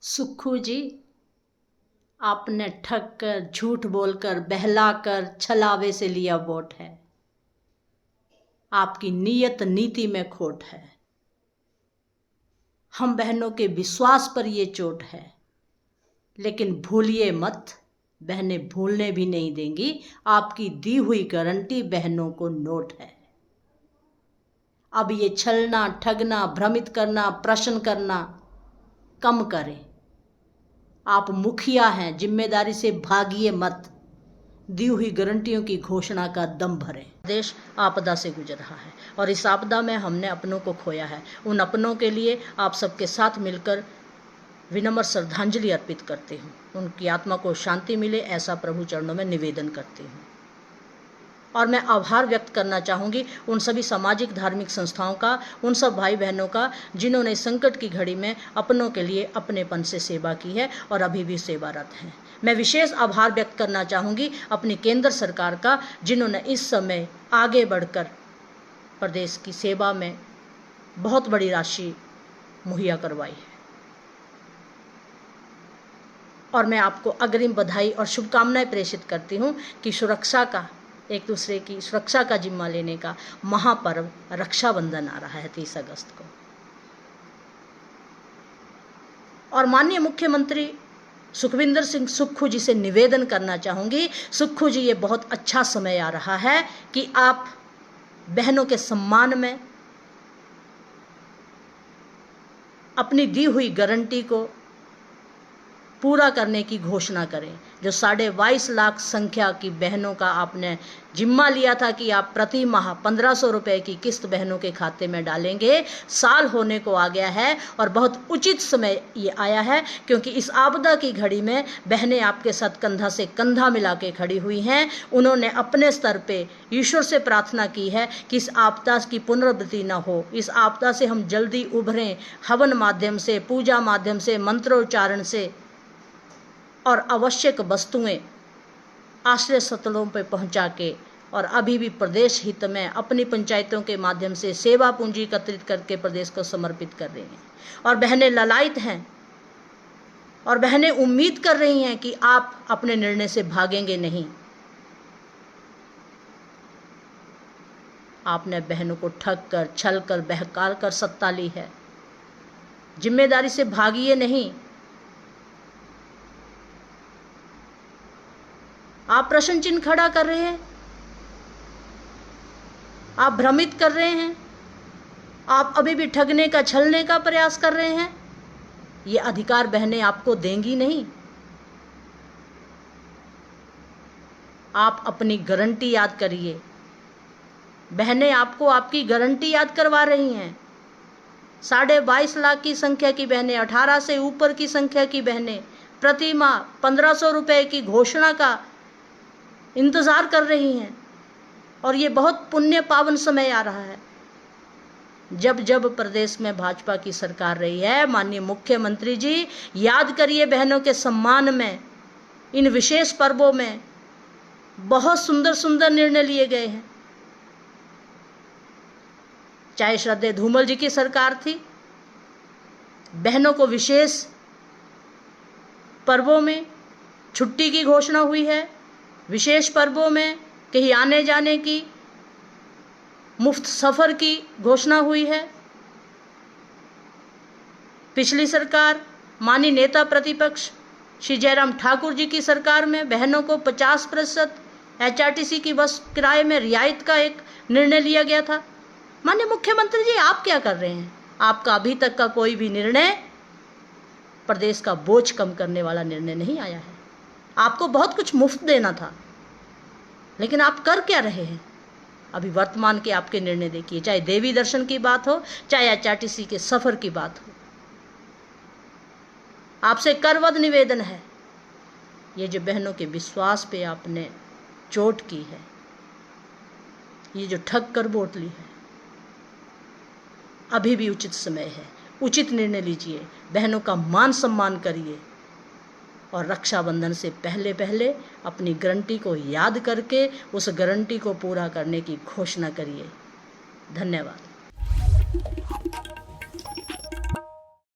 सुक्खू जी, आपने ठग कर, झूठ बोलकर, बहलाकर, छलावे से लिया वोट है। आपकी नीयत नीति में खोट है। हम बहनों के विश्वास पर ये चोट है, लेकिन भूलिए मत, बहनें भूलने भी नहीं देंगी। आपकी दी हुई गारंटी बहनों को नोट है। अब ये छलना, ठगना, भ्रमित करना, प्रश्न करना कम करें। आप मुखिया हैं, जिम्मेदारी से भागिए मत। दी हुई गारंटियों की घोषणा का दम भरें। देश आपदा से गुजर रहा है और इस आपदा में हमने अपनों को खोया है। उन अपनों के लिए आप सबके साथ मिलकर विनम्र श्रद्धांजलि अर्पित करती हूँ। उनकी आत्मा को शांति मिले, ऐसा प्रभु चरणों में निवेदन करती हूँ। और मैं आभार व्यक्त करना चाहूँगी उन सभी सामाजिक धार्मिक संस्थाओं का, उन सब भाई बहनों का जिन्होंने संकट की घड़ी में अपनों के लिए अपनेपन से सेवा की है और अभी भी सेवारत हैं। मैं विशेष आभार व्यक्त करना चाहूँगी अपनी केंद्र सरकार का, जिन्होंने इस समय आगे बढ़कर प्रदेश की सेवा में बहुत बड़ी राशि मुहैया करवाई है। और मैं आपको अग्रिम बधाई और शुभकामनाएं प्रेषित करती हूँ कि सुरक्षा का, एक दूसरे की सुरक्षा का जिम्मा लेने का महापर्व रक्षाबंधन आ रहा है 30 अगस्त को। और माननीय मुख्यमंत्री सुखविंदर सिंह सुक्खू जी से निवेदन करना चाहूँगी, सुक्खू जी, ये बहुत अच्छा समय आ रहा है कि आप बहनों के सम्मान में अपनी दी हुई गारंटी को पूरा करने की घोषणा करें। जो 22.5 लाख संख्या की बहनों का आपने जिम्मा लिया था कि आप प्रति माह 1500 रुपये की किस्त बहनों के खाते में डालेंगे, साल होने को आ गया है और बहुत उचित समय ये आया है, क्योंकि इस आपदा की घड़ी में बहनें आपके साथ कंधा से कंधा मिला के खड़ी हुई हैं। उन्होंने अपने स्तर पे ईश्वर से प्रार्थना की है कि इस आपदा की पुनरावृत्ति न हो, इस आपदा से हम जल्दी उभरें, हवन माध्यम से, पूजा माध्यम से, मंत्रोच्चारण से, और आवश्यक वस्तुएं आश्रय स्थलों पर पहुंचा के, और अभी भी प्रदेश हित में अपनी पंचायतों के माध्यम से सेवा पूंजी एकत्रित करके प्रदेश को समर्पित कर रही हैं। और बहनें ललायित हैं और बहनें उम्मीद कर रही हैं कि आप अपने निर्णय से भागेंगे नहीं। आपने बहनों को ठग कर, छल कर, बहका कर सत्ता ली है। जिम्मेदारी से भागिए नहीं। आप प्रश्न चिन्ह खड़ा कर रहे हैं, आप भ्रमित कर रहे हैं, आप अभी भी ठगने का, छलने का प्रयास कर रहे हैं। ये अधिकार बहनें आपको देंगी नहीं। आप अपनी गारंटी याद करिए। बहनें आपको आपकी गारंटी याद करवा रही हैं। 22.5 लाख की संख्या की बहनें, 18 से ऊपर की संख्या की बहनें प्रति माह 1500 रुपये की घोषणा का इंतजार कर रही हैं। और ये बहुत पुण्य पावन समय आ रहा है जब जब प्रदेश में भाजपा की सरकार रही है। माननीय मुख्यमंत्री जी, याद करिए, बहनों के सम्मान में इन विशेष पर्वों में बहुत सुंदर सुंदर निर्णय लिए गए हैं। चाहे श्रद्धेय धूमल जी की सरकार थी, बहनों को विशेष पर्वों में छुट्टी की घोषणा हुई है, विशेष पर्वों में कहीं आने जाने की, मुफ्त सफ़र की घोषणा हुई है। पिछली सरकार माननीय नेता प्रतिपक्ष श्री जयराम ठाकुर जी की सरकार में बहनों को 50% HRTC की बस किराए में रियायत का एक निर्णय लिया गया था। माननीय मुख्यमंत्री जी, आप क्या कर रहे हैं? आपका अभी तक का कोई भी निर्णय प्रदेश का बोझ कम करने वाला निर्णय नहीं आया है। आपको बहुत कुछ मुफ्त देना था, लेकिन आप कर क्या रहे हैं? अभी वर्तमान के आपके निर्णय देखिए, चाहे देवी दर्शन की बात हो, चाहे HRTC के सफ़र की बात हो। आपसे करवद निवेदन है, ये जो बहनों के विश्वास पे आपने चोट की है, ये जो ठग कर वोट ली है, अभी भी उचित समय है। उचित निर्णय लीजिए, बहनों का मान सम्मान करिए और रक्षाबंधन से पहले पहले अपनी गारंटी को याद करके उस गारंटी को पूरा करने की घोषणा करिए। धन्यवाद।